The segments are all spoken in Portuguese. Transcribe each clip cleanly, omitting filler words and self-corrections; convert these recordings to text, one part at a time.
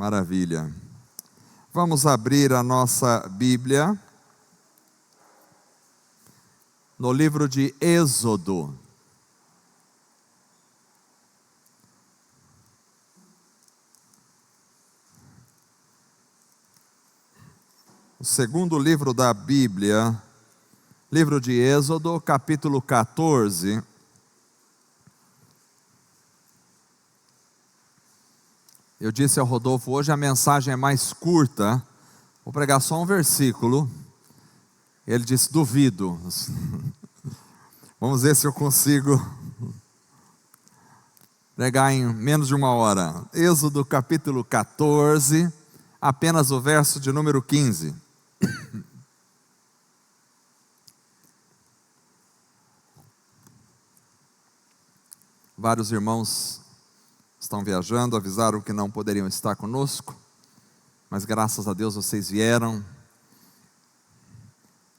Maravilha. Vamos abrir a nossa Bíblia no livro de Êxodo. O segundo livro da Bíblia, livro de Êxodo, capítulo 14. Eu disse ao Rodolfo, hoje a mensagem é mais curta, vou pregar só um versículo. Ele disse, duvido. Vamos ver se eu consigo pregar em menos de uma hora. Êxodo capítulo 14, apenas o verso de número 15. Vários irmãos estão viajando, avisaram que não poderiam estar conosco, mas graças a Deus vocês vieram,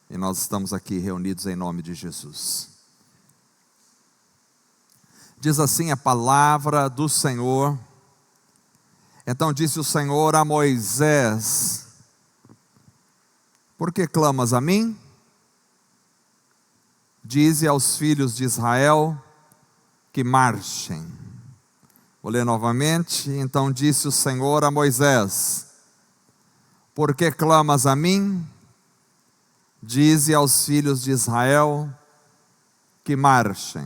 e nós estamos aqui reunidos em nome de Jesus. Diz assim a palavra do Senhor. Então disse o Senhor a Moisés, por que clamas a mim? Dize aos filhos de Israel que marchem. Vou ler novamente. Então disse o Senhor a Moisés, por que clamas a mim? Dize aos filhos de Israel que marchem.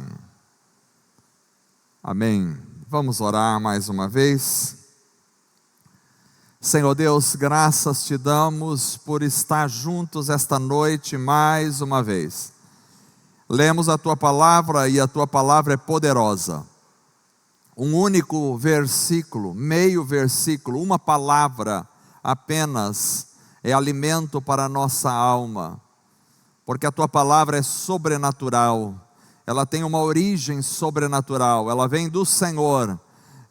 Amém. Vamos orar mais uma vez. Senhor Deus, graças te damos por estar juntos esta noite mais uma vez. Lemos a tua palavra e a tua palavra é poderosa. Um único versículo, meio versículo, uma palavra apenas é alimento para a nossa alma, porque a tua palavra é sobrenatural, ela tem uma origem sobrenatural, ela vem do Senhor,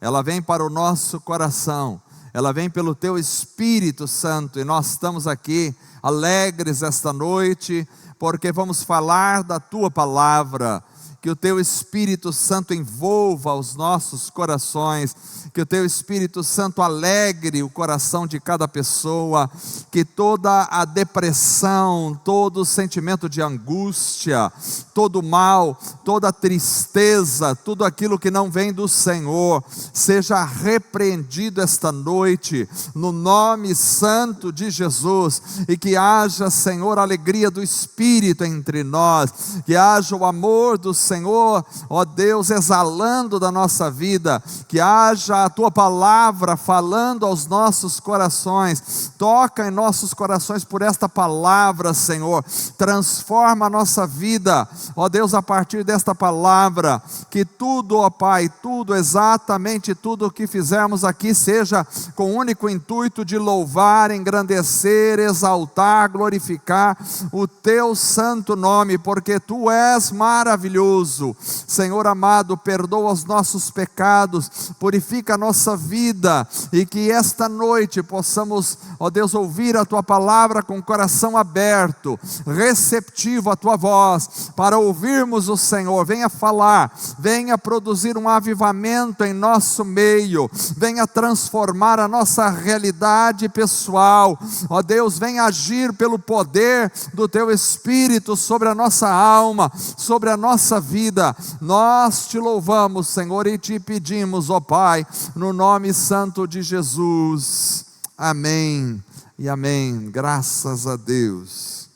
ela vem para o nosso coração, ela vem pelo teu Espírito Santo, e nós estamos aqui alegres esta noite, porque vamos falar da tua palavra. Que o teu Espírito Santo envolva os nossos corações, que o teu Espírito Santo alegre o coração de cada pessoa, que toda a depressão, todo o sentimento de angústia, todo o mal, toda a tristeza, tudo aquilo que não vem do Senhor, seja repreendido esta noite, no nome santo de Jesus, e que haja, Senhor, a alegria do Espírito entre nós, que haja o amor do Senhor, ó Deus, exalando da nossa vida, que haja a tua palavra falando aos nossos corações, toca em nossos corações por esta palavra, Senhor, transforma a nossa vida, ó Deus, a partir desta palavra, que tudo, ó Pai, tudo, exatamente tudo o que fizermos aqui, seja com o único intuito de louvar, engrandecer, exaltar, glorificar o teu santo nome, porque tu és maravilhoso. Senhor amado, perdoa os nossos pecados, purifica a nossa vida, e que esta noite possamos, ó Deus, ouvir a tua palavra com o coração aberto, receptivo à tua voz, para ouvirmos o Senhor. Venha falar, venha produzir um avivamento em nosso meio, venha transformar a nossa realidade pessoal, ó Deus, venha agir pelo poder do teu Espírito sobre a nossa alma, sobre a nossa vida. Nós te louvamos, Senhor, e te pedimos, ó Pai, no nome santo de Jesus, amém e amém, graças a Deus.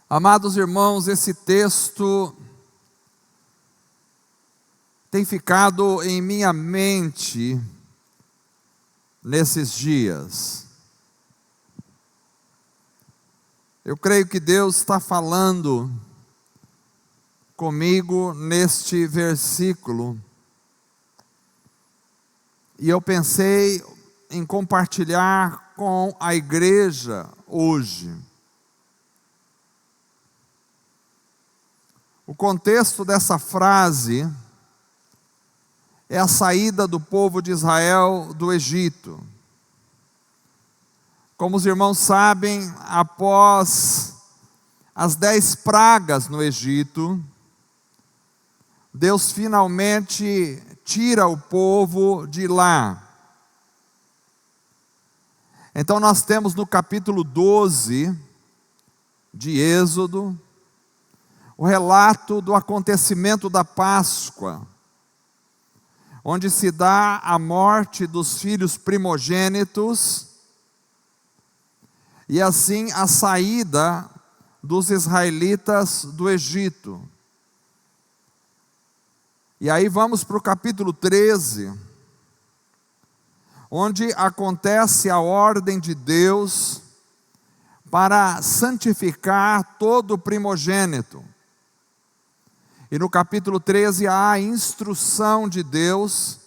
Amados irmãos, esse texto tem ficado em minha mente nesses dias. Eu creio que Deus está falando comigo neste versículo, e eu pensei em compartilhar com a igreja hoje. O contexto dessa frase é a saída do povo de Israel do Egito. Como os irmãos sabem, após as 10 pragas no Egito, Deus finalmente tira o povo de lá. Então nós temos no capítulo 12 de Êxodo, o relato do acontecimento da Páscoa, onde se dá a morte dos filhos primogênitos, e assim a saída dos israelitas do Egito. E aí vamos para o capítulo 13, onde acontece a ordem de Deus para santificar todo primogênito. E no capítulo 13 há a instrução de Deus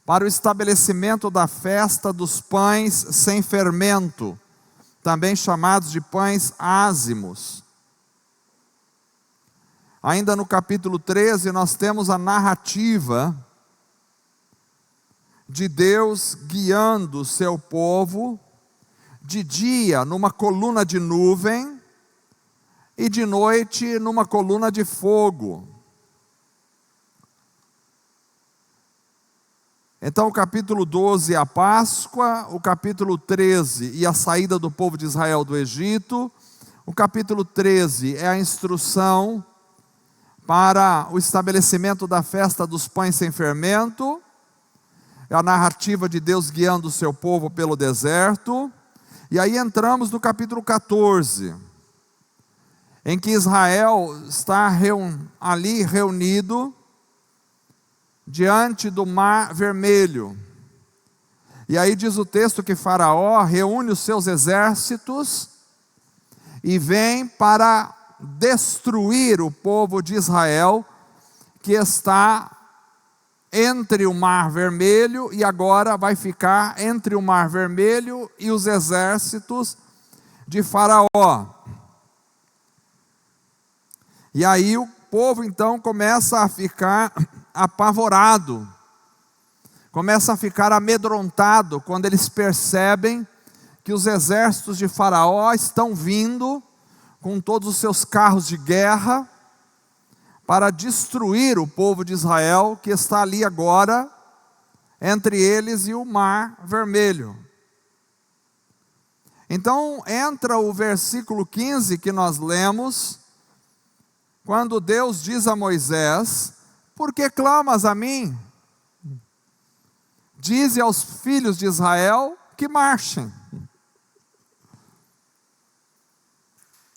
para o estabelecimento da festa dos pães sem fermento, também chamados de pães ázimos. Ainda no capítulo 13 nós temos a narrativa de Deus guiando o seu povo, de dia numa coluna de nuvem, e de noite numa coluna de fogo. Então o capítulo 12 é a Páscoa, o capítulo 13 e a saída do povo de Israel do Egito, o capítulo 13 é a instrução para o estabelecimento da festa dos pães sem fermento, é a narrativa de Deus guiando o seu povo pelo deserto, e aí entramos no capítulo 14, em que Israel está ali reunido diante do Mar Vermelho. E aí diz o texto que Faraó reúne os seus exércitos e vem para destruir o povo de Israel, que está entre o Mar Vermelho, e agora vai ficar entre o Mar Vermelho e os exércitos de Faraó. E aí o povo então começa a ficar apavorado, começa a ficar amedrontado, quando eles percebem que os exércitos de Faraó estão vindo com todos os seus carros de guerra, para destruir o povo de Israel, que está ali agora, entre eles e o Mar Vermelho. Então entra o versículo 15 que nós lemos, quando Deus diz a Moisés: por que clamas a mim? Dize aos filhos de Israel que marchem.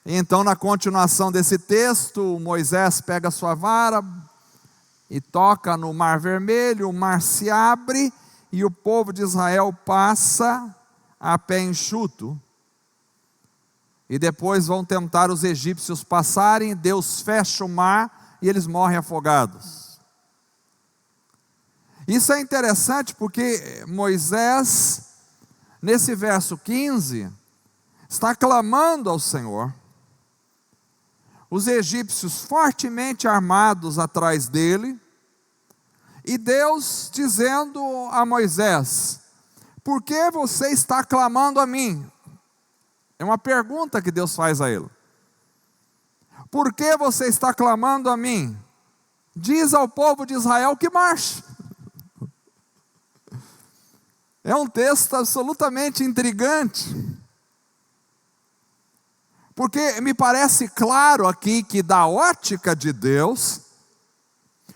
Então, na continuação desse texto, Moisés pega sua vara e toca no Mar Vermelho, o mar se abre e o povo de Israel passa a pé enxuto. E depois vão tentar os egípcios passarem, Deus fecha o mar e eles morrem afogados. Isso é interessante porque Moisés, nesse verso 15, está clamando ao Senhor. Os egípcios fortemente armados atrás dele, e Deus dizendo a Moisés: por que você está clamando a mim? É uma pergunta que Deus faz a ele. Por que você está clamando a mim? Diz ao povo de Israel que marche. É um texto absolutamente intrigante, porque me parece claro aqui que, da ótica de Deus,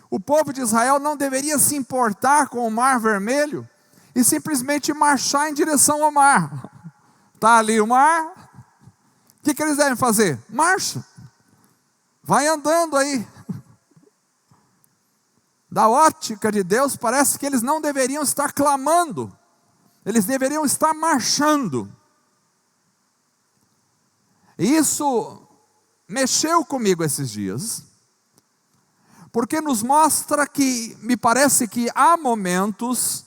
o povo de Israel não deveria se importar com o Mar Vermelho e simplesmente marchar em direção ao mar. Está ali o mar, o que eles devem fazer? Marcha, vai andando aí. Da ótica de Deus, parece que eles não deveriam estar clamando, eles deveriam estar marchando. E isso mexeu comigo esses dias, porque nos mostra que, me parece que há momentos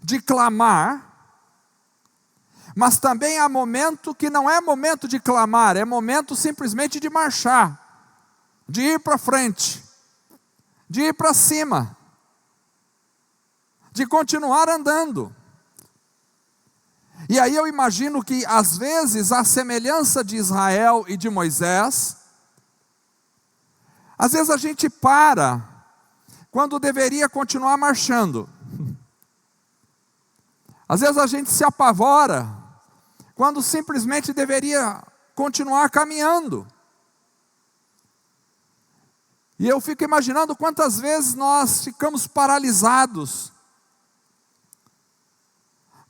de clamar, mas também há momento que não é momento de clamar, é momento simplesmente de marchar, de ir para frente, de ir para cima, de continuar andando. E aí eu imagino que, às vezes, a semelhança de Israel e de Moisés, às vezes a gente para quando deveria continuar marchando. Às vezes a gente se apavora, quando simplesmente deveria continuar caminhando. E eu fico imaginando quantas vezes nós ficamos paralisados,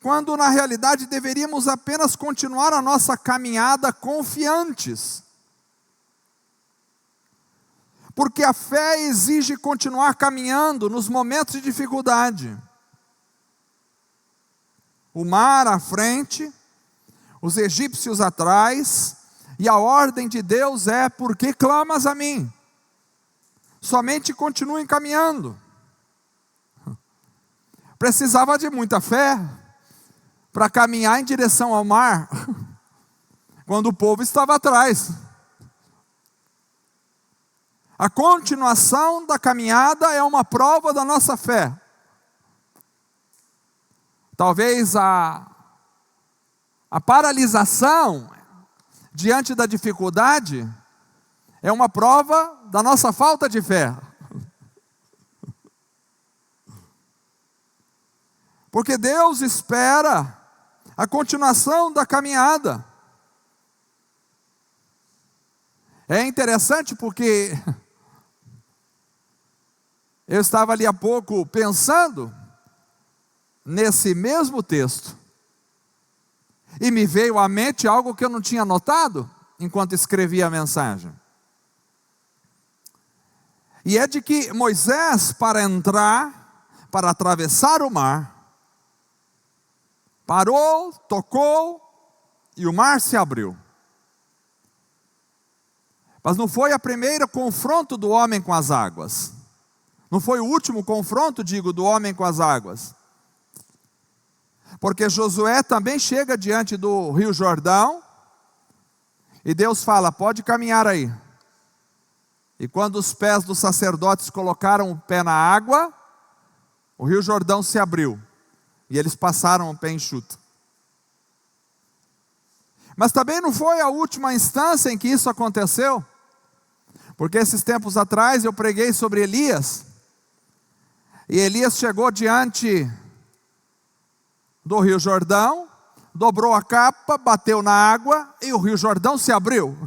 quando na realidade deveríamos apenas continuar a nossa caminhada confiantes. Porque a fé exige continuar caminhando nos momentos de dificuldade. O mar à frente, os egípcios atrás, e a ordem de Deus é: por que clamas a mim? Somente continuem caminhando. Precisava de muita fé para caminhar em direção ao mar, quando o povo estava atrás. A continuação da caminhada é uma prova da nossa fé. Talvez a paralisação diante da dificuldade é uma prova da nossa falta de fé. Porque Deus espera a continuação da caminhada. É interessante porque eu estava ali há pouco pensando nesse mesmo texto, e me veio à mente algo que eu não tinha notado enquanto escrevia a mensagem. E é de que Moisés, para atravessar o mar, parou, tocou, e o mar se abriu. Mas não foi o primeiro confronto do homem com as águas. Não foi o último confronto, do homem com as águas. Porque Josué também chega diante do Rio Jordão, e Deus fala: pode caminhar aí. E quando os pés dos sacerdotes colocaram o pé na água, o Rio Jordão se abriu, e eles passaram o pé enxuto. Mas também não foi a última instância em que isso aconteceu, porque esses tempos atrás eu preguei sobre Elias, e Elias chegou diante do Rio Jordão, dobrou a capa, bateu na água, e o Rio Jordão se abriu.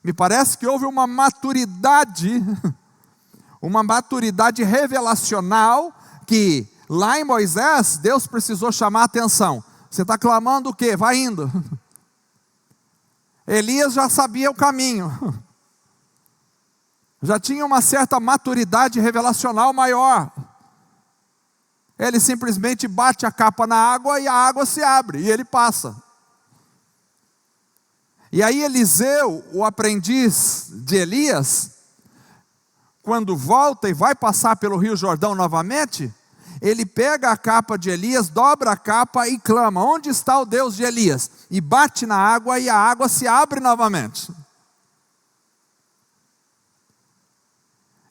Me parece que houve uma maturidade revelacional, que lá em Moisés, Deus precisou chamar a atenção. Você está clamando o quê? Vai indo. Elias já sabia o caminho, já tinha uma certa maturidade revelacional maior. Ele simplesmente bate a capa na água e a água se abre, e ele passa. E aí Eliseu, o aprendiz de Elias, quando volta e vai passar pelo Rio Jordão novamente, ele pega a capa de Elias, dobra a capa e clama: onde está o Deus de Elias? E bate na água, e a água se abre novamente.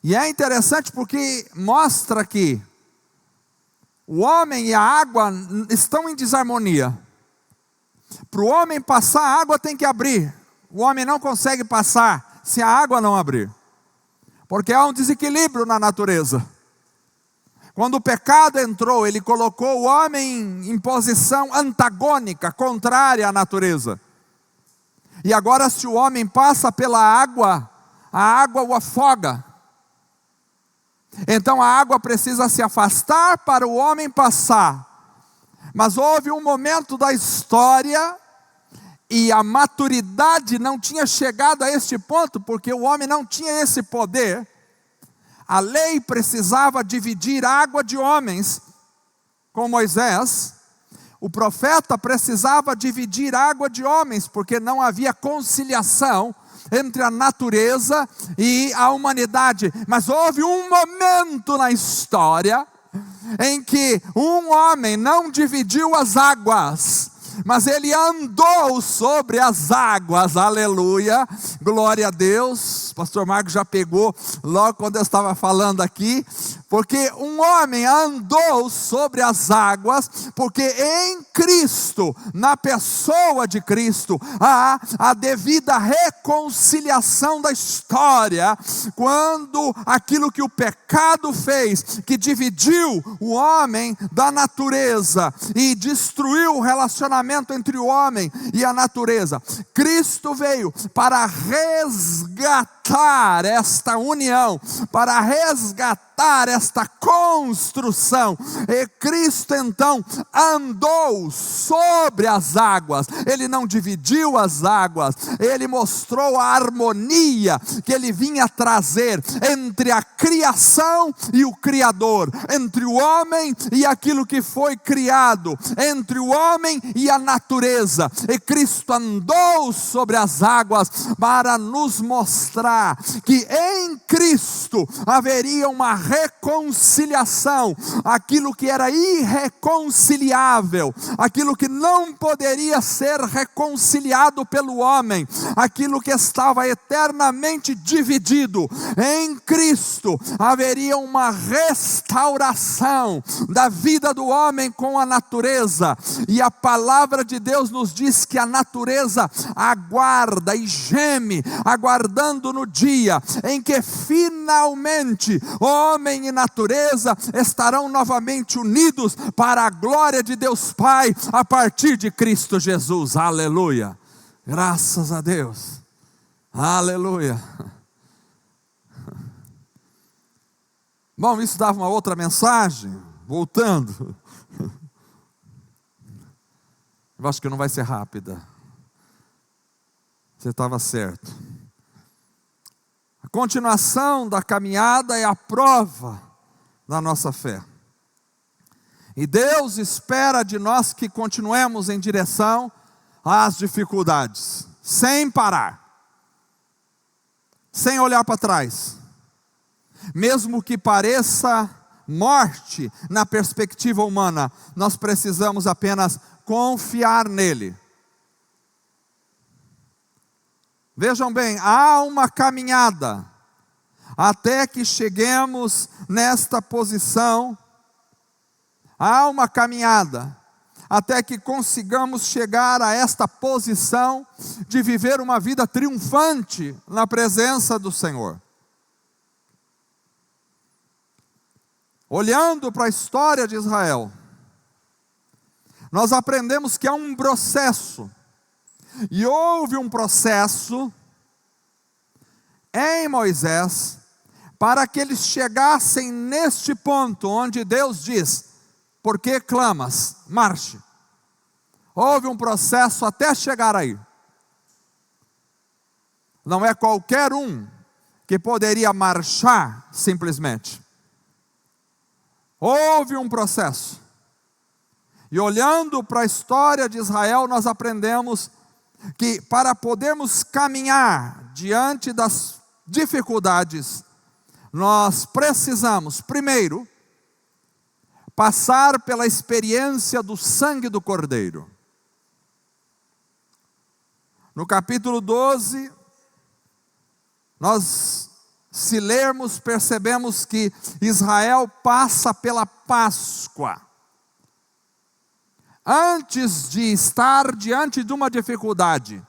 E é interessante porque mostra que o homem e a água estão em desarmonia. Para o homem passar, a água tem que abrir. O homem não consegue passar se a água não abrir, porque há um desequilíbrio na natureza. Quando o pecado entrou, ele colocou o homem em posição antagônica, contrária à natureza. E agora, se o homem passa pela água, a água o afoga. Então a água precisa se afastar para o homem passar. Mas houve um momento da história, e a maturidade não tinha chegado a este ponto, porque o homem não tinha esse poder. A lei precisava dividir água de homens com Moisés. O profeta precisava dividir água de homens, porque não havia conciliação entre a natureza e a humanidade. Mas houve um momento na história em que um homem não dividiu as águas, mas ele andou sobre as águas, aleluia, glória a Deus. Pastor Marcos já pegou logo quando eu estava falando aqui, porque um homem andou sobre as águas, porque em Cristo, na pessoa de Cristo, há a devida reconciliação da história, quando aquilo que o pecado fez, que dividiu o homem da natureza, e destruiu o relacionamento entre o homem e a natureza, Cristo veio para resgatar esta união, para resgatar esta construção, e Cristo então andou sobre as águas. Ele não dividiu as águas, ele mostrou a harmonia que ele vinha trazer entre a criação e o Criador, entre o homem e aquilo que foi criado, entre o homem e a natureza. E Cristo andou sobre as águas para nos mostrar que em Cristo haveria uma reconciliação, aquilo que era irreconciliável, aquilo que não poderia ser reconciliado pelo homem, aquilo que estava eternamente dividido. Em Cristo haveria uma restauração da vida do homem com a natureza, e a palavra de Deus nos diz que a natureza aguarda e geme, aguardando no dia em que finalmente homem e natureza estarão novamente unidos para a glória de Deus Pai, a partir de Cristo Jesus. Aleluia, graças a Deus, aleluia. Bom, isso dava uma outra mensagem, voltando. Eu acho que não vai ser rápida. Você estava certo. A continuação da caminhada é a prova da nossa fé. E Deus espera de nós que continuemos em direção às dificuldades, sem parar, sem olhar para trás. Mesmo que pareça morte na perspectiva humana, nós precisamos apenas confiar nele. Vejam bem, há uma caminhada até que cheguemos nesta posição. Há uma caminhada até que consigamos chegar a esta posição de viver uma vida triunfante na presença do Senhor. Olhando para a história de Israel, nós aprendemos que há um processo, e houve um processo em Moisés, para que eles chegassem neste ponto, onde Deus diz: por que clamas? Marche. Houve um processo até chegar aí. Não é qualquer um que poderia marchar simplesmente. Houve um processo. E olhando para a história de Israel, nós aprendemos que para podermos caminhar diante das dificuldades, nós precisamos, primeiro, passar pela experiência do sangue do Cordeiro. No capítulo 12, nós, se lermos, percebemos que Israel passa pela Páscoa. Antes de estar diante de uma dificuldade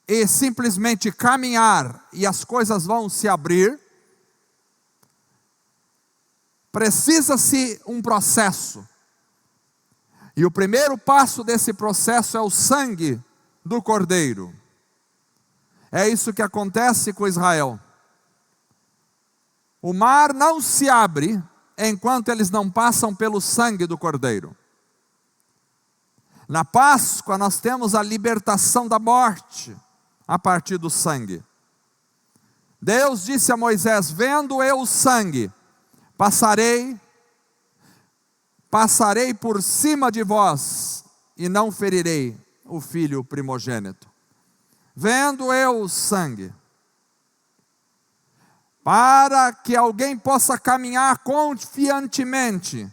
e simplesmente caminhar e as coisas vão se abrir, precisa-se um processo. E o primeiro passo desse processo é o sangue do Cordeiro. É isso que acontece com Israel. O mar não se abre enquanto eles não passam pelo sangue do Cordeiro. Na Páscoa nós temos a libertação da morte a partir do sangue. Deus disse a Moisés: vendo eu o sangue, passarei por cima de vós e não ferirei o filho primogênito. Vendo eu o sangue, para que alguém possa caminhar confiantemente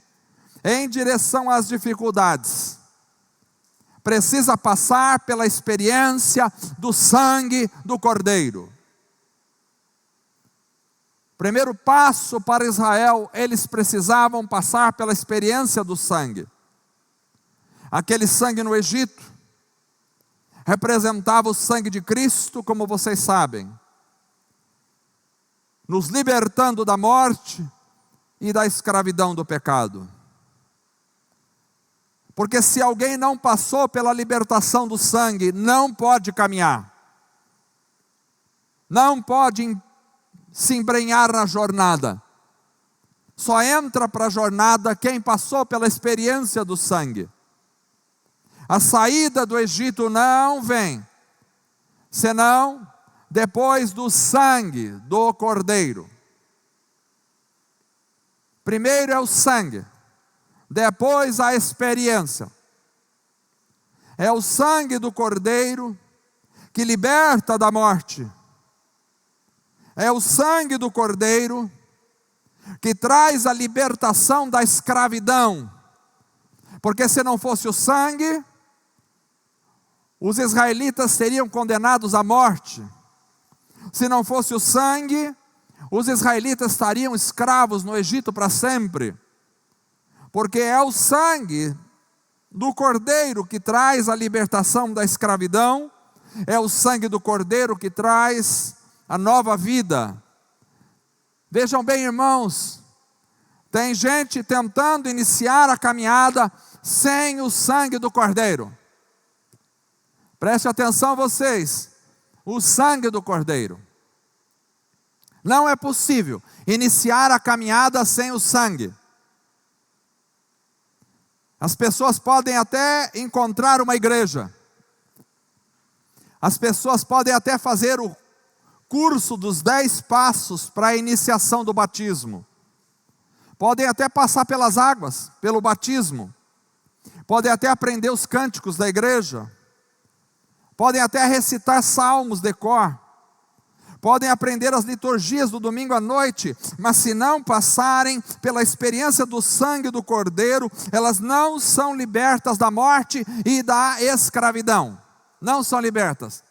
em direção às dificuldades, precisa passar pela experiência do sangue do Cordeiro. Primeiro passo para Israel, eles precisavam passar pela experiência do sangue. Aquele sangue no Egito representava o sangue de Cristo, como vocês sabem, nos libertando da morte e da escravidão do pecado. Porque se alguém não passou pela libertação do sangue, não pode caminhar, não pode se embrenhar na jornada. Só entra para a jornada quem passou pela experiência do sangue. A saída do Egito não vem, senão depois do sangue do Cordeiro. Primeiro é o sangue, depois a experiência. É o sangue do Cordeiro que liberta da morte. É o sangue do Cordeiro que traz a libertação da escravidão. Porque se não fosse o sangue, os israelitas seriam condenados à morte. Se não fosse o sangue, os israelitas estariam escravos no Egito para sempre. Porque é o sangue do Cordeiro que traz a libertação da escravidão, é o sangue do Cordeiro que traz a nova vida. Vejam bem, irmãos, tem gente tentando iniciar a caminhada sem o sangue do Cordeiro. Preste atenção vocês, o sangue do Cordeiro. Não é possível iniciar a caminhada sem o sangue. As pessoas podem até encontrar uma igreja. As pessoas podem até fazer o curso dos 10 passos para a iniciação do batismo. Podem até passar pelas águas, pelo batismo. Podem até aprender os cânticos da igreja. Podem até recitar salmos de cor. Podem aprender as liturgias do domingo à noite, mas se não passarem pela experiência do sangue do Cordeiro, elas não são libertas da morte e da escravidão. Não são libertas.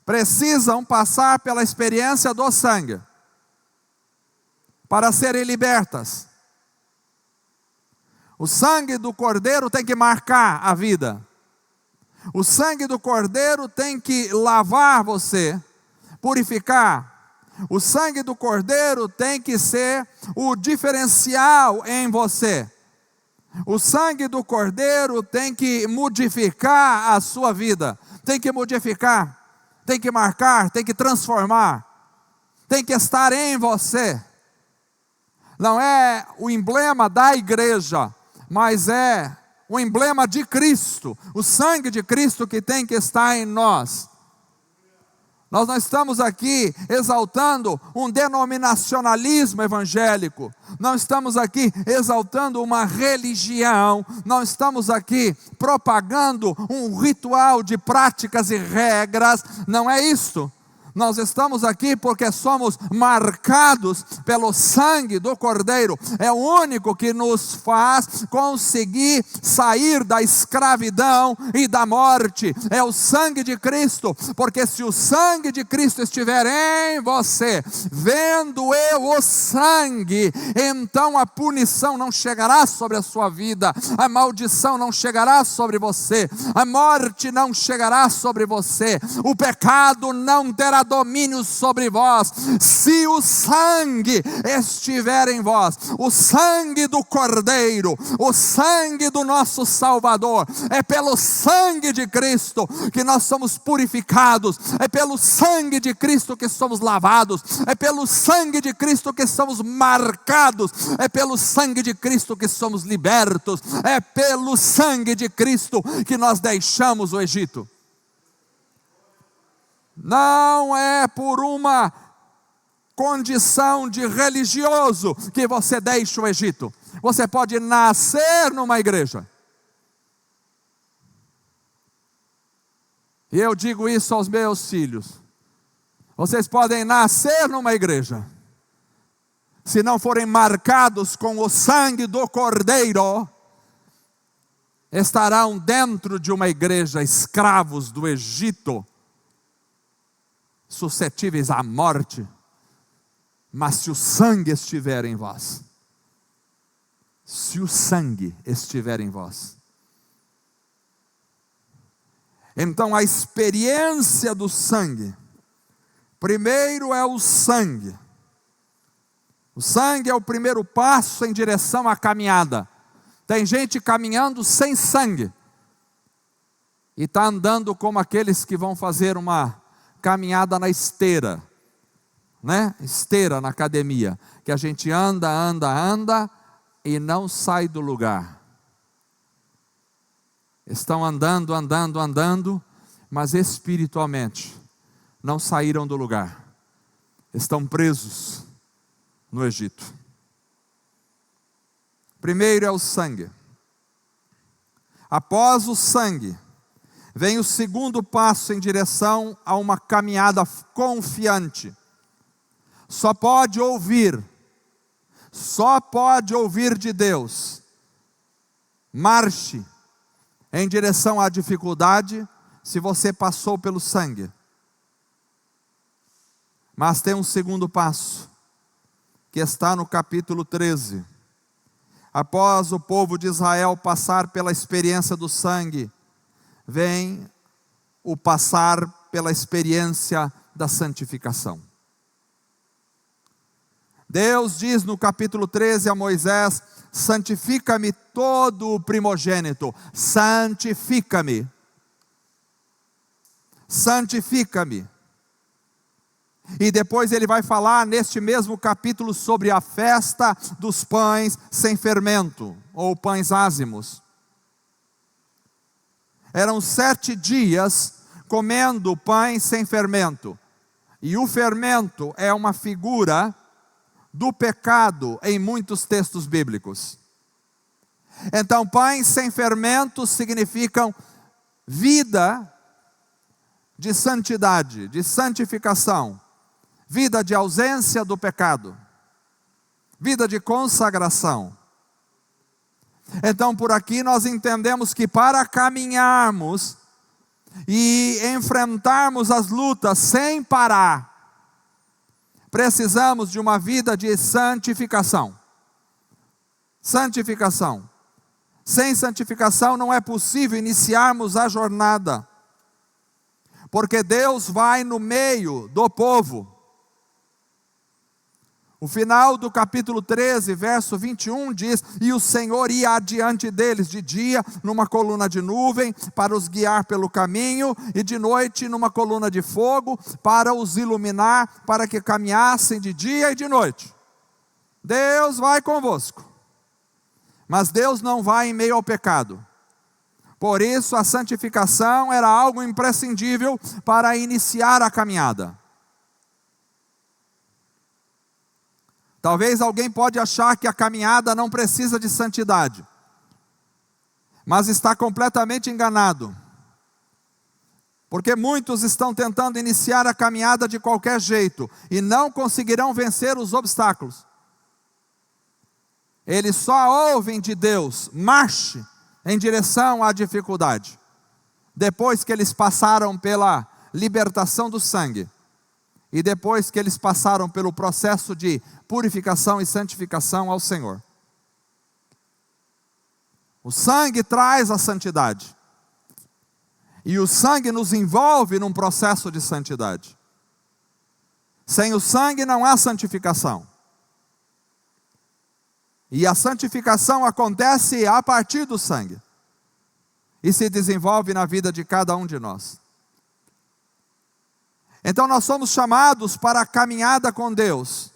Precisam passar pela experiência do sangue para serem libertas. O sangue do Cordeiro tem que marcar a vida. O sangue do Cordeiro tem que lavar você, purificar. O sangue do Cordeiro tem que ser o diferencial em você. O sangue do Cordeiro tem que modificar a sua vida. Tem que modificar, tem que marcar, tem que transformar. Tem que estar em você. Não é o emblema da igreja, mas é o emblema de Cristo, o sangue de Cristo que tem que estar em nós. Nós não estamos aqui exaltando um denominacionalismo evangélico, não estamos aqui exaltando uma religião, não estamos aqui propagando um ritual de práticas e regras, não é isto. Nós estamos aqui porque somos marcados pelo sangue do Cordeiro. É o único que nos faz conseguir sair da escravidão e da morte. É o sangue de Cristo, porque se o sangue de Cristo estiver em você, vendo eu o sangue, então a punição não chegará sobre a sua vida, a maldição não chegará sobre você, a morte não chegará sobre você, o pecado não terá domínio sobre vós, se o sangue estiver em vós, o sangue do Cordeiro, o sangue do nosso Salvador. É pelo sangue de Cristo que nós somos purificados, é pelo sangue de Cristo que somos lavados, é pelo sangue de Cristo que somos marcados, é pelo sangue de Cristo que somos libertos, é pelo sangue de Cristo que nós deixamos o Egito. Não é por uma condição de religioso que você deixa o Egito. Você pode nascer numa igreja. E eu digo isso aos meus filhos. Vocês podem nascer numa igreja, se não forem marcados com o sangue do Cordeiro, estarão dentro de uma igreja escravos do Egito, suscetíveis à morte. Mas se o sangue estiver em vós, se o sangue estiver em vós, então a experiência do sangue, primeiro é o sangue. O sangue é o primeiro passo em direção à caminhada. Tem gente caminhando sem sangue, e está andando como aqueles que vão fazer uma caminhada na esteira, né? Esteira na academia, que a gente anda e não sai do lugar. Estão andando, mas espiritualmente não saíram do lugar. Estão presos no Egito. Primeiro é o sangue. Após o sangue, vem o segundo passo em direção a uma caminhada confiante. Só pode ouvir de Deus. Marche em direção à dificuldade se você passou pelo sangue. Mas tem um segundo passo, que está no capítulo 13. Após o povo de Israel passar pela experiência do sangue, vem o passar pela experiência da santificação. Deus diz no capítulo 13 a Moisés: santifica-me todo o primogênito, santifica-me. Santifica-me. E depois ele vai falar neste mesmo capítulo sobre a festa dos pães sem fermento, ou pães ázimos. Eram 7 dias comendo pães sem fermento. E o fermento é uma figura do pecado em muitos textos bíblicos. Então, pães sem fermento significam vida de santidade, de santificação, vida de ausência do pecado, vida de consagração. Então, por aqui nós entendemos que para caminharmos e enfrentarmos as lutas sem parar, precisamos de uma vida de santificação. Santificação. Sem santificação não é possível iniciarmos a jornada, porque Deus vai no meio do povo. O final do capítulo 13, verso 21 diz: e o Senhor ia adiante deles de dia numa coluna de nuvem para os guiar pelo caminho, e de noite numa coluna de fogo para os iluminar, para que caminhassem de dia e de noite. Deus vai convosco, mas Deus não vai em meio ao pecado. Por isso a santificação era algo imprescindível para iniciar a caminhada. Talvez alguém pode achar que a caminhada não precisa de santidade, mas está completamente enganado, porque muitos estão tentando iniciar a caminhada de qualquer jeito, e não conseguirão vencer os obstáculos. Eles só ouvem de Deus: marche em direção à dificuldade, depois que eles passaram pela libertação do sangue, e depois que eles passaram pelo processo de purificação e santificação ao Senhor. O sangue traz a santidade, e o sangue nos envolve num processo de santidade. Sem o sangue não há santificação, e a santificação acontece a partir do sangue, e se desenvolve na vida de cada um de nós. Então nós somos chamados para a caminhada com Deus,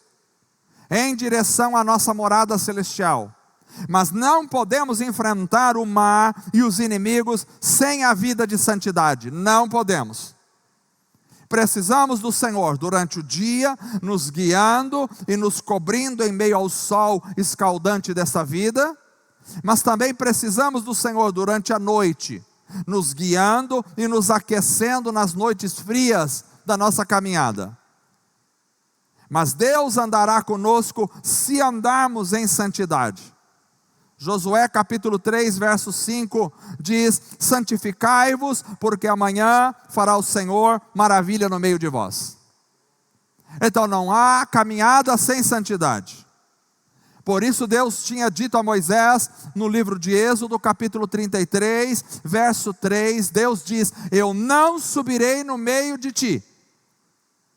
em direção à nossa morada celestial. Mas não podemos enfrentar o mar e os inimigos sem a vida de santidade. Não podemos. Precisamos do Senhor durante o dia, nos guiando e nos cobrindo em meio ao sol escaldante dessa vida. Mas também precisamos do Senhor durante a noite, nos guiando e nos aquecendo nas noites frias da nossa caminhada. Mas Deus andará conosco se andarmos em santidade. Josué capítulo 3, verso 5 diz: santificai-vos, porque amanhã fará o Senhor maravilha no meio de vós. Então não há caminhada sem santidade. Por isso Deus tinha dito a Moisés, no livro de Êxodo, capítulo 33, verso 3, Deus diz: eu não subirei no meio de ti,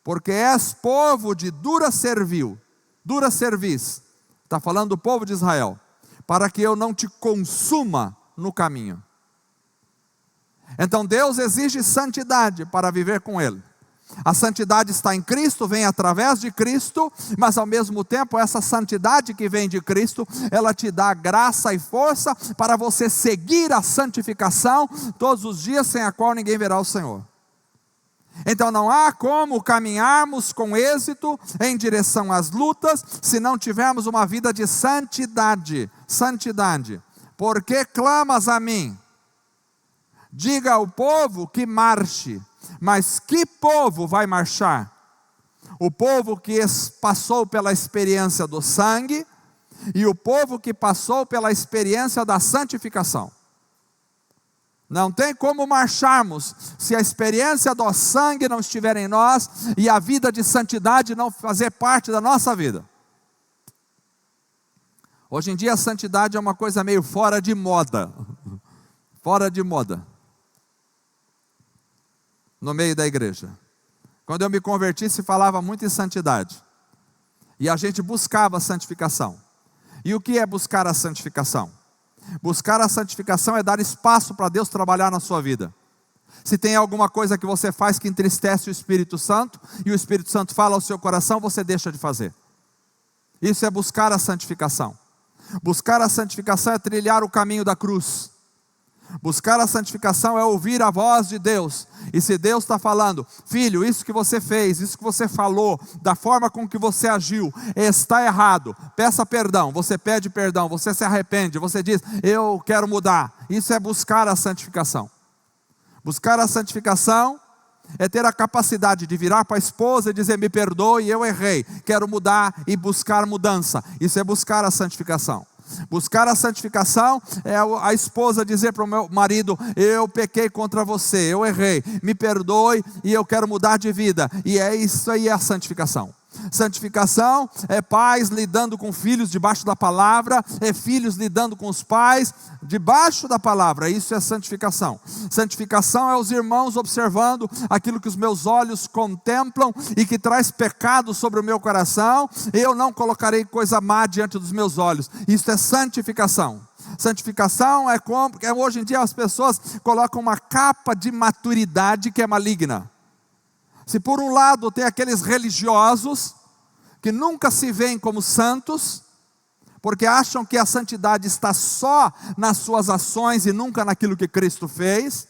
porque és povo de dura cerviz, está falando do povo de Israel, para que eu não te consuma no caminho. Então Deus exige santidade para viver com Ele. A santidade está em Cristo, vem através de Cristo, mas ao mesmo tempo essa santidade que vem de Cristo, ela te dá graça e força para você seguir a santificação todos os dias, sem a qual ninguém verá o Senhor. Então não há como caminharmos com êxito em direção às lutas, se não tivermos uma vida de santidade. Santidade. Por que clamas a mim? Diga ao povo que marche. Mas que povo vai marchar? O povo que passou pela experiência do sangue e o povo que passou pela experiência da santificação. Não tem como marcharmos se a experiência do sangue não estiver em nós e a vida de santidade não fazer parte da nossa vida. Hoje em dia a santidade é uma coisa meio fora de moda. Fora de moda. No meio da igreja. Quando eu me converti, se falava muito em santidade. E a gente buscava a santificação. E o que é buscar a santificação? Buscar a santificação é dar espaço para Deus trabalhar na sua vida. Se tem alguma coisa que você faz que entristece o Espírito Santo, e o Espírito Santo fala ao seu coração, você deixa de fazer. Isso é buscar a santificação. Buscar a santificação é trilhar o caminho da cruz. Buscar a santificação é ouvir a voz de Deus. E se Deus está falando: filho, isso que você fez, isso que você falou, da forma com que você agiu, está errado, peça perdão. Você pede perdão, você se arrepende, você diz: eu quero mudar. Isso é buscar a santificação. Buscar a santificação é ter a capacidade de virar para a esposa e dizer: me perdoe, eu errei, quero mudar, e buscar mudança. Isso é buscar a santificação. Buscar a santificação é a esposa dizer para o meu marido: eu pequei contra você, eu errei, me perdoe e eu quero mudar de vida. E é isso aí, é a santificação. Santificação é pais lidando com filhos debaixo da palavra, é filhos lidando com os pais debaixo da palavra. Isso é santificação. Santificação é os irmãos observando aquilo que os meus olhos contemplam e que traz pecado sobre o meu coração. Eu não colocarei coisa má diante dos meus olhos. Isso é santificação. Santificação é como, porque hoje em dia as pessoas colocam uma capa de maturidade que é maligna. Se por um lado tem aqueles religiosos que nunca se veem como santos, porque acham que a santidade está só nas suas ações e nunca naquilo que Cristo fez.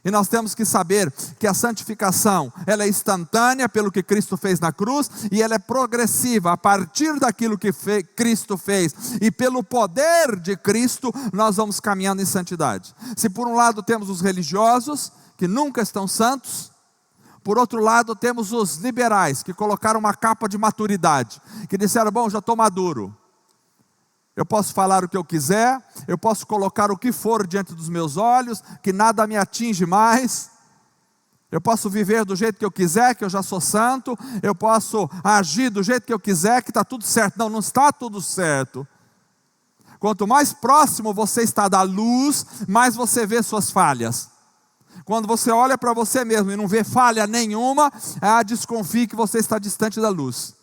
E nós temos que saber que a santificação, ela é instantânea pelo que Cristo fez na cruz, e ela é progressiva a partir daquilo que Cristo fez, e pelo poder de Cristo nós vamos caminhando em santidade. Se por um lado temos os religiosos que nunca estão santos, por outro lado temos os liberais que colocaram uma capa de maturidade, que disseram: bom, já estou maduro, eu posso falar o que eu quiser, eu posso colocar o que for diante dos meus olhos, que nada me atinge mais, eu posso viver do jeito que eu quiser, que eu já sou santo, eu posso agir do jeito que eu quiser, que está tudo certo. Não, não está tudo certo. Quanto mais próximo você está da luz, mais você vê suas falhas. Quando você olha para você mesmo e não vê falha nenhuma, desconfie que você está distante da luz.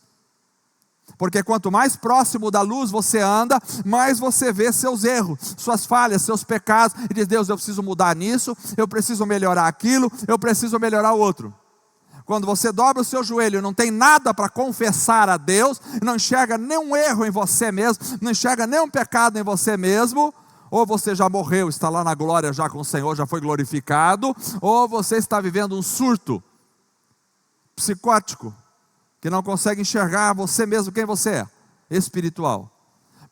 Porque quanto mais próximo da luz você anda, mais você vê seus erros, suas falhas, seus pecados, e diz: Deus, eu preciso mudar nisso, eu preciso melhorar aquilo, eu preciso melhorar o outro. Quando você dobra o seu joelho e não tem nada para confessar a Deus, não enxerga nenhum erro em você mesmo, não enxerga nenhum pecado em você mesmo, ou você já morreu, está lá na glória já com o Senhor, já foi glorificado, ou você está vivendo um surto psicótico, que não consegue enxergar você mesmo quem você é, espiritual.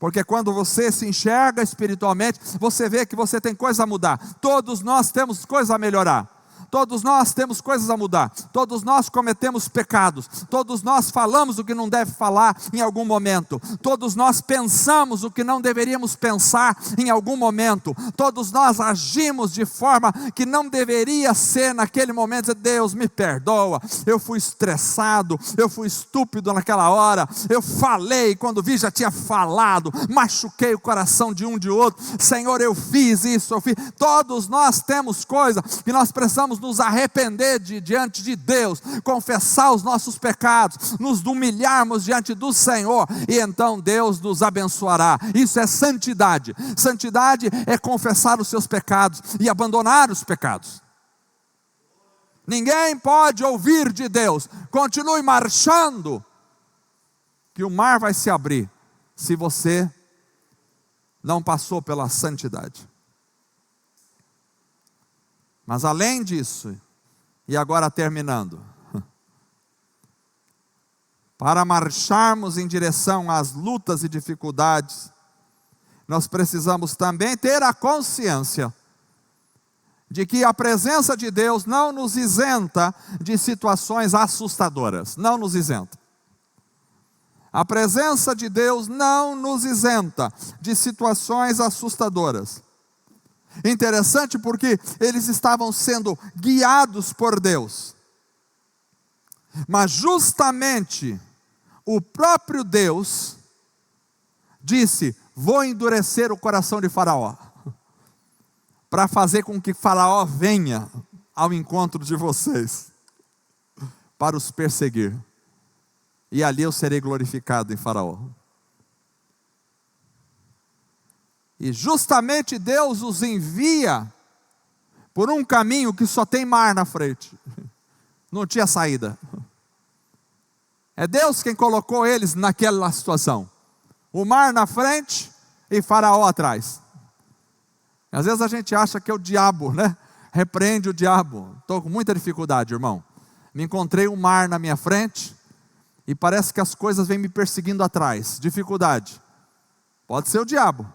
Porque quando você se enxerga espiritualmente, você vê que você tem coisa a mudar. Todos nós temos coisa a melhorar. Todos nós temos coisas a mudar. Todos nós cometemos pecados. Todos nós falamos o que não deve falar em algum momento. Todos nós pensamos o que não deveríamos pensar em algum momento. Todos nós agimos de forma que não deveria ser naquele momento. Deus, me perdoa, eu fui estressado, eu fui estúpido naquela hora, eu falei, quando vi já tinha falado, machuquei o coração de um de outro. Senhor, eu fiz isso, eu fiz. Todos nós temos coisas que nós precisamos nos arrepender diante de Deus, confessar os nossos pecados, nos humilharmos diante do Senhor, e então Deus nos abençoará. Isso é santidade. Santidade é confessar os seus pecados e abandonar os pecados. Ninguém pode ouvir de Deus. Continue marchando, que o mar vai se abrir, se você não passou pela santidade. Mas além disso, e agora terminando, para marcharmos em direção às lutas e dificuldades, nós precisamos também ter a consciência de que a presença de Deus não nos isenta de situações assustadoras. Não nos isenta. A presença de Deus não nos isenta de situações assustadoras. Interessante porque eles estavam sendo guiados por Deus. Mas justamente o próprio Deus disse: vou endurecer o coração de Faraó, para fazer com que Faraó venha ao encontro de vocês, para os perseguir. E ali eu serei glorificado em Faraó. E justamente Deus os envia por um caminho que só tem mar na frente. Não tinha saída. É Deus quem colocou eles naquela situação. O mar na frente e Faraó atrás. Às vezes a gente acha que é o diabo, né? Repreende o diabo. Estou com muita dificuldade, irmão. Me encontrei um mar na minha frente e parece que as coisas vêm me perseguindo atrás. Dificuldade. Pode ser o diabo,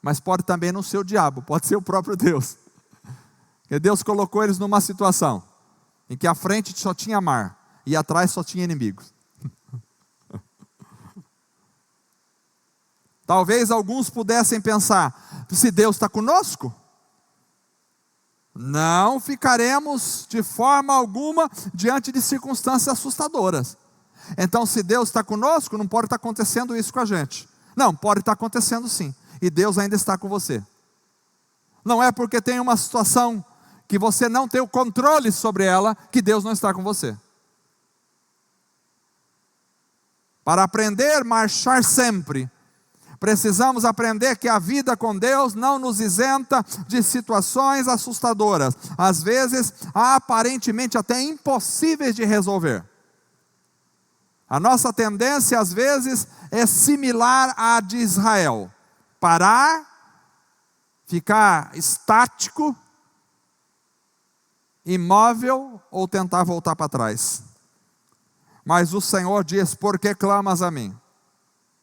mas pode também não ser o diabo, pode ser o próprio Deus. Porque Deus colocou eles numa situação em que à frente só tinha mar e atrás só tinha inimigos. Talvez alguns pudessem pensar: se Deus está conosco, não ficaremos de forma alguma diante de circunstâncias assustadoras. Então, se Deus está conosco, não pode estar acontecendo isso com a gente. Não, pode estar acontecendo sim, e Deus ainda está com você. Não é porque tem uma situação que você não tem o controle sobre ela, que Deus não está com você. Para aprender a marchar sempre, precisamos aprender que a vida com Deus não nos isenta de situações assustadoras, às vezes aparentemente até impossíveis de resolver. A nossa tendência às vezes é similar à de Israel: parar, ficar estático, imóvel ou tentar voltar para trás. Mas o Senhor diz: por que clamas a mim?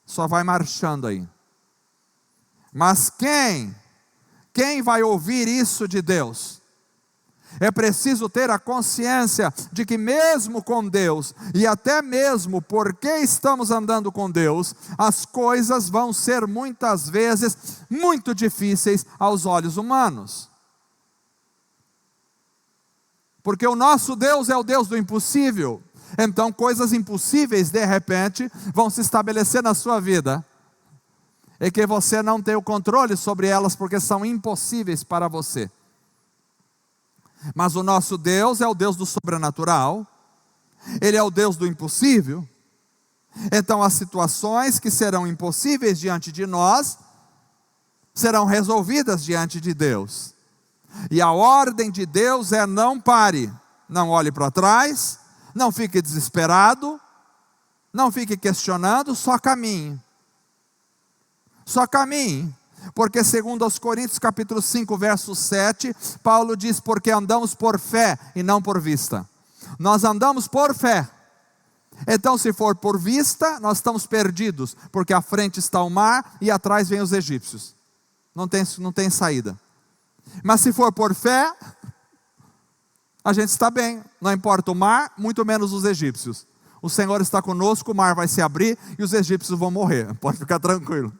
Só vai marchando aí. Mas quem vai ouvir isso de Deus? É preciso ter a consciência de que mesmo com Deus, e até mesmo porque estamos andando com Deus, as coisas vão ser muitas vezes muito difíceis aos olhos humanos. Porque o nosso Deus é o Deus do impossível. Então coisas impossíveis de repente vão se estabelecer na sua vida, e que você não tem o controle sobre elas porque são impossíveis para você. Mas o nosso Deus é o Deus do sobrenatural, Ele é o Deus do impossível. Então as situações que serão impossíveis diante de nós, serão resolvidas diante de Deus. E a ordem de Deus é: não pare, não olhe para trás, não fique desesperado, não fique questionando, só caminhe. Só caminhe. Porque segundo aos Coríntios capítulo 5, verso 7, Paulo diz: porque andamos por fé e não por vista. Nós andamos por fé. Então se for por vista, nós estamos perdidos, porque à frente está o mar e atrás vem os egípcios. Não tem saída. Mas se for por fé, a gente está bem, não importa o mar, muito menos os egípcios. O Senhor está conosco, o mar vai se abrir e os egípcios vão morrer, pode ficar tranquilo.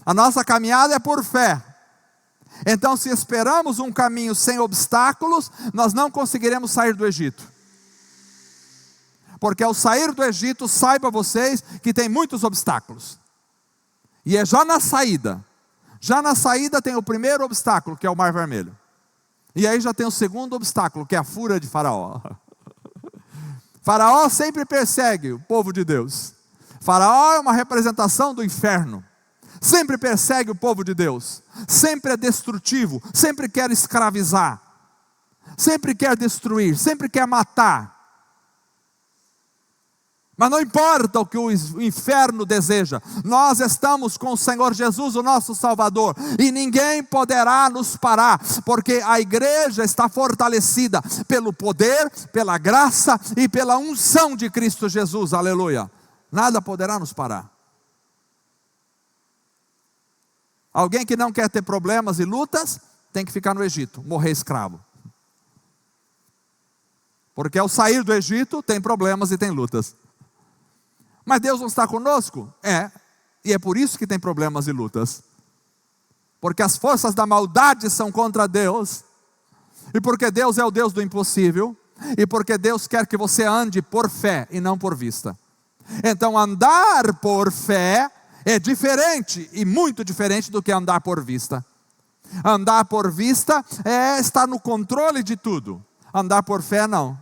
A nossa caminhada é por fé. Então, se esperamos um caminho sem obstáculos, nós não conseguiremos sair do Egito. Porque ao sair do Egito, saiba vocês que tem muitos obstáculos. E é já na saída tem o primeiro obstáculo, que é o Mar Vermelho. E aí já tem o segundo obstáculo, que é a fúria de Faraó. Faraó sempre persegue o povo de Deus. Faraó é uma representação do inferno. Sempre persegue o povo de Deus. Sempre é destrutivo. Sempre quer escravizar. Sempre quer destruir. Sempre quer matar. Mas não importa o que o inferno deseja, nós estamos com o Senhor Jesus, o nosso Salvador, e ninguém poderá nos parar, porque a igreja está fortalecida pelo poder, pela graça e pela unção de Cristo Jesus, aleluia. Nada poderá nos parar. Alguém que não quer ter problemas e lutas, tem que ficar no Egito, morrer escravo. Porque ao sair do Egito, tem problemas e tem lutas. Mas Deus não está conosco? E é por isso que tem problemas e lutas. Porque as forças da maldade são contra Deus. E porque Deus é o Deus do impossível. E porque Deus quer que você ande por fé e não por vista. Então andar por fé é diferente, e muito diferente do que andar por vista. Andar por vista é estar no controle de tudo. Andar por fé não.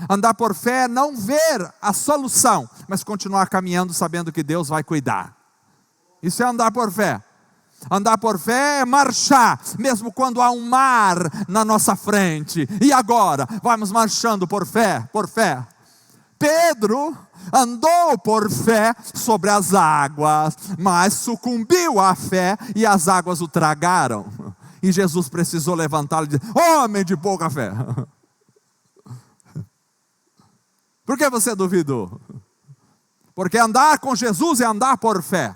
Andar por fé é não ver a solução, mas continuar caminhando sabendo que Deus vai cuidar. Isso é andar por fé. Andar por fé é marchar, mesmo quando há um mar na nossa frente. E agora? Vamos marchando por fé, por fé. Pedro andou por fé sobre as águas, mas sucumbiu à fé e as águas o tragaram. E Jesus precisou levantá-lo e dizer: homem de pouca fé. Por que você duvidou? Porque andar com Jesus é andar por fé.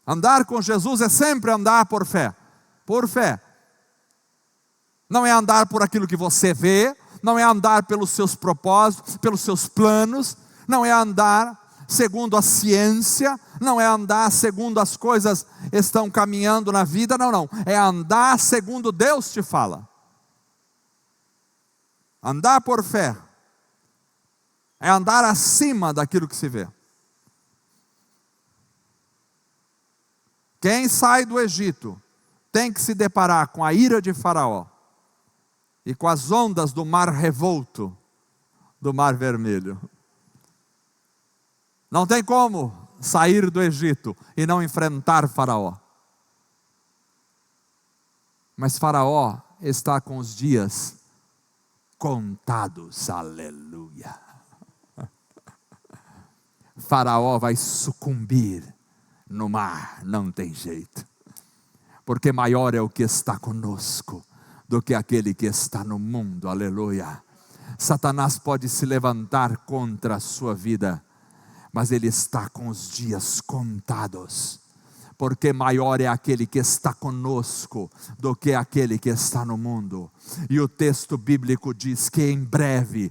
Andar com Jesus é sempre andar por fé. Por fé. Não é andar por aquilo que você vê, não é andar pelos seus propósitos, pelos seus planos, não é andar segundo a ciência, não é andar segundo as coisas estão caminhando na vida, não. É andar segundo Deus te fala. Andar por fé é andar acima daquilo que se vê. Quem sai do Egito tem que se deparar com a ira de Faraó e com as ondas do mar revolto, do Mar Vermelho. Não tem como sair do Egito e não enfrentar Faraó. Mas Faraó está com os dias contados, aleluia. Faraó vai sucumbir no mar, não tem jeito. Porque maior é o que está conosco do que aquele que está no mundo, aleluia. Satanás pode se levantar contra a sua vida, mas ele está com os dias contados. Porque maior é aquele que está conosco do que aquele que está no mundo. E o texto bíblico diz que em breve,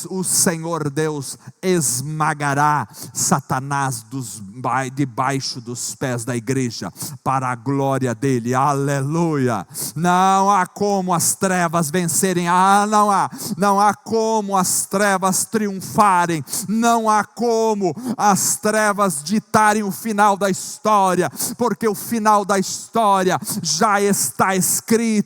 o Senhor Deus esmagará Satanás debaixo dos pés da igreja, para a glória dele, aleluia. Não há como as trevas vencerem, não há como as trevas triunfarem, não há como as trevas ditarem o final da história, porque o final da história já está escrito.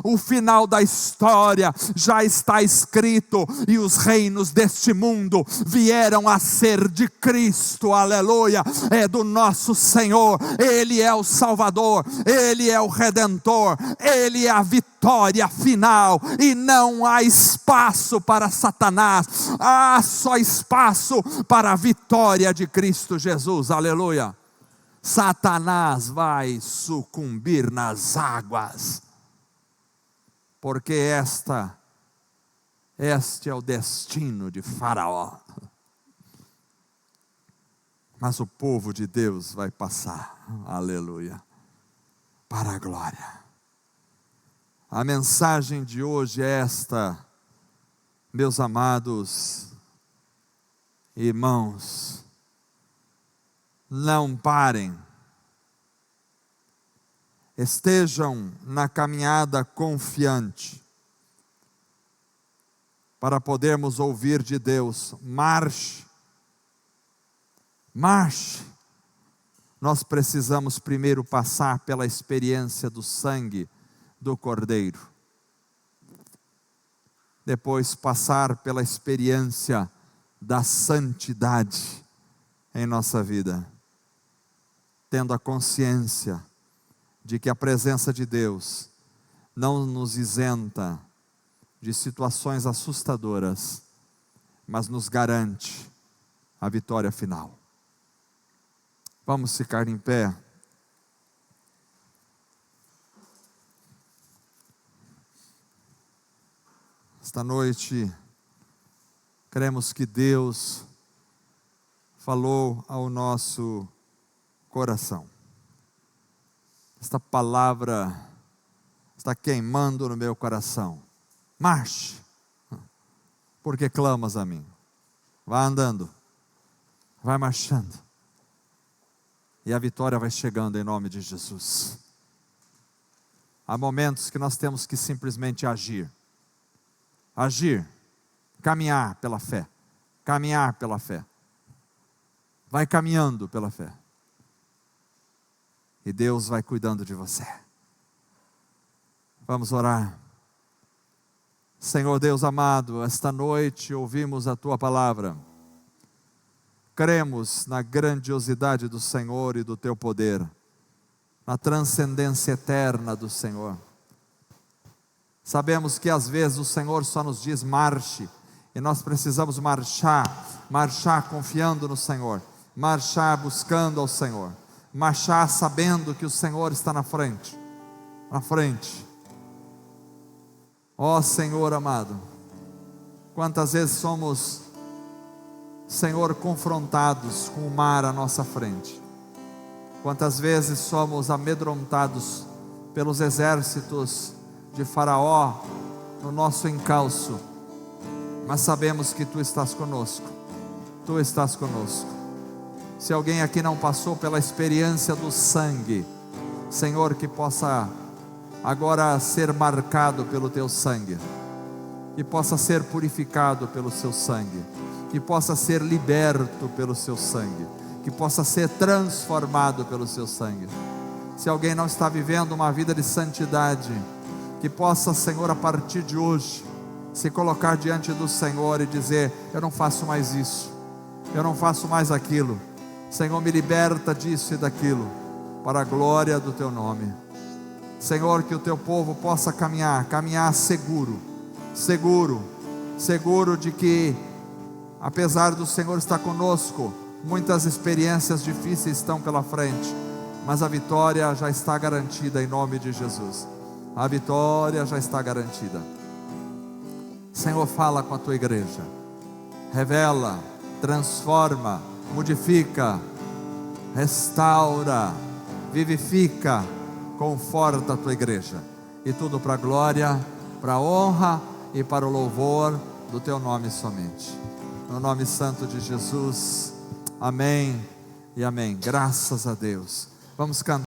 O final da história já está escrito, e os reinos deste mundo vieram a ser de Cristo, aleluia. É do nosso Senhor, Ele é o Salvador, Ele é o Redentor, Ele é a vitória final, e não há espaço para Satanás, há só espaço para a vitória de Cristo Jesus, aleluia. Satanás vai sucumbir nas águas, porque este é o destino de Faraó. Mas o povo de Deus vai passar, aleluia, para a glória. A mensagem de hoje é esta, meus amados irmãos: não parem, estejam na caminhada confiante, para podermos ouvir de Deus. Marche, marche. Nós precisamos primeiro passar pela experiência do sangue do Cordeiro, depois passar pela experiência da santidade em nossa vida, tendo a consciência de que a presença de Deus não nos isenta de situações assustadoras, mas nos garante a vitória final. Vamos ficar em pé. Esta noite, cremos que Deus falou ao nosso coração. Esta palavra está queimando no meu coração. Marche, porque clamas a mim. Vá andando, vai marchando, e a vitória vai chegando em nome de Jesus. Há momentos que nós temos que simplesmente agir, caminhar pela fé, vai caminhando pela fé, e Deus vai cuidando de você. Vamos orar. Senhor Deus amado, esta noite ouvimos a Tua palavra, cremos na grandiosidade do Senhor e do Teu poder, na transcendência eterna do Senhor. Sabemos que às vezes o Senhor só nos diz marche, e nós precisamos marchar confiando no Senhor, marchar buscando ao Senhor, marchar sabendo que o Senhor está na frente. Ó Senhor amado, quantas vezes somos, Senhor, confrontados com o mar à nossa frente, quantas vezes somos amedrontados pelos exércitos de Faraó no nosso encalço, mas sabemos que Tu estás conosco. Se alguém aqui não passou pela experiência do sangue, Senhor, que possa agora ser marcado pelo Teu sangue, que possa ser purificado pelo Seu sangue, que possa ser liberto pelo Seu sangue, que possa ser transformado pelo Seu sangue. Se alguém não está vivendo uma vida de santidade, que possa, Senhor, a partir de hoje, se colocar diante do Senhor e dizer: eu não faço mais isso, eu não faço mais aquilo. Senhor, me liberta disso e daquilo, para a glória do Teu nome. Senhor, que o Teu povo possa caminhar seguro de que, apesar do Senhor estar conosco, muitas experiências difíceis estão pela frente, mas a vitória já está garantida em nome de Jesus. A vitória já está garantida. Senhor, fala com a Tua igreja, revela, transforma, modifica, restaura, vivifica, conforta a Tua igreja, e tudo para a glória, para a honra e para o louvor do Teu nome somente. No nome santo de Jesus, amém e amém. Graças a Deus. Vamos cantar.